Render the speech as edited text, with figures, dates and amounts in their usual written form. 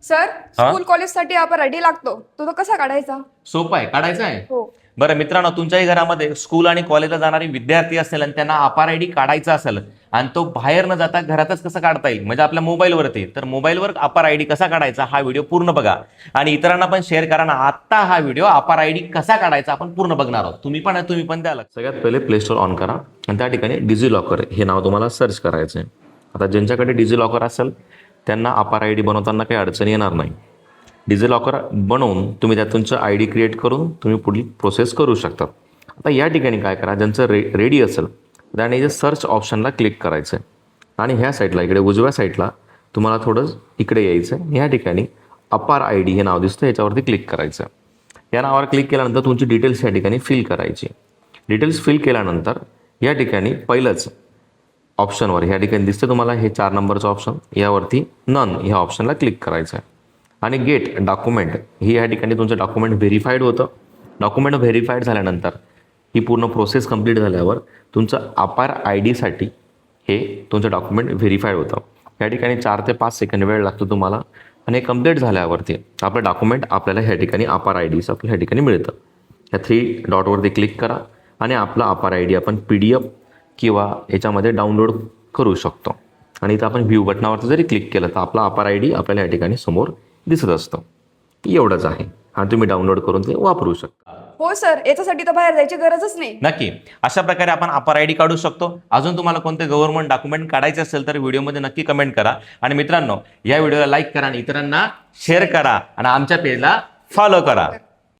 Sir हा? School कॉलेजसाठी आपण ID लागतो तो कसा काढायचा? सोपं आहे, काढायचं आहे. हो. बरं मित्रांनो, तुमच्याही घरामध्ये स्कूल आणि कॉलेजला जाणारे विद्यार्थी असेल आणि त्यांना अपार आयडी काढायचा असेल आणि तो बाहेर न जाता घरातच कसं काढता येईल म्हणजे आपल्या मोबाईलवरती, तर मोबाईलवर अपार आयडी कसा काढायचा हा व्हिडिओ पूर्ण बघा आणि इतरांना पण शेअर करा ना. आता हा व्हिडिओ अपार आयडी कसा काढायचा आपण पूर्ण बघणार आहोत. तुम्ही पण द्या लक्ष. सगळ्यात पहिले प्ले स्टोर ऑन करा आणि त्या ठिकाणी डिजी लॉकर हे नाव तुम्हाला सर्च करायचं आहे. आता ज्यांच्याकडे डिजी लॉकर असेल त्यांना अपार आयडी बनवताना काही अडचणी येणार नाही. डिजी लॉकर बनवून तुम्ही त्यात तुमचं आय डी क्रिएट करून तुम्ही पुढील प्रोसेस करू शकता. आता या ठिकाणी काय करा, ज्यांचं रेडी असेल त्याने जे सर्च ऑप्शनला क्लिक करायचं आहे आणि ह्या साईडला इकडे उजव्या साईडला तुम्हाला थोडं इकडे यायचं आहे. ह्या ठिकाणी अपार आय डी हे नाव दिसतं, याच्यावरती क्लिक करायचं. या नावावर क्लिक केल्यानंतर तुमची डिटेल्स या ठिकाणी फिल करायची. डिटेल्स फिल केल्यानंतर या ठिकाणी पहिलंच ऑप्शनवर ह्या ठिकाणी दिसतं तुम्हाला हे 4 नंबरचं ऑप्शन, यावरती नन ह्या ऑप्शनला क्लिक करायचं आहे आणि गेट डॉक्युमेंट ही या ठिकाणी तुमचं डॉक्युमेंट व्हेरीफाईड होतं. डॉक्युमेंट व्हेरीफाईड झाल्यानंतर ही पूर्ण प्रोसेस कंप्लीट झाल्यावर तुमचं अपार आय डीसाठी हे तुमचं डॉक्युमेंट व्हेरीफाईड होतं. या ठिकाणी 4 ते 5 सेकंड वेळ लागतो तुम्हाला आणि हे कंप्लीट झाल्यावरती आपलं डॉक्युमेंट आपल्याला ह्या ठिकाणी अपार आय डीचं आपल्या ह्या ठिकाणी मिळतं. ह्या 3 डॉटवरती क्लिक करा आणि आपला अपार आय डी आपण PDF किंवा याच्यामध्ये डाउनलोड करू शकतो आणि इथं आपण व्ह्यू बटनावरती जरी क्लिक केलं तर आपला अपार आय डी आपल्याला या ठिकाणी समोर दिसत असतं. एवढंच आहे आणि तुम्ही डाउनलोड करून ते वापरू शकता. हो सर, याच्यासाठी तर बाहेर जायची गरजच नाही. नक्की अशा प्रकारे आपण अपार आय डी काढू शकतो. अजून तुम्हाला कोणते गव्हर्नमेंट डॉक्युमेंट काढायचे असेल तर व्हिडिओमध्ये नक्की कमेंट करा आणि मित्रांनो या व्हिडिओला लाईक करा आणि इतरांना शेअर करा आणि आमच्या पेजला फॉलो करा.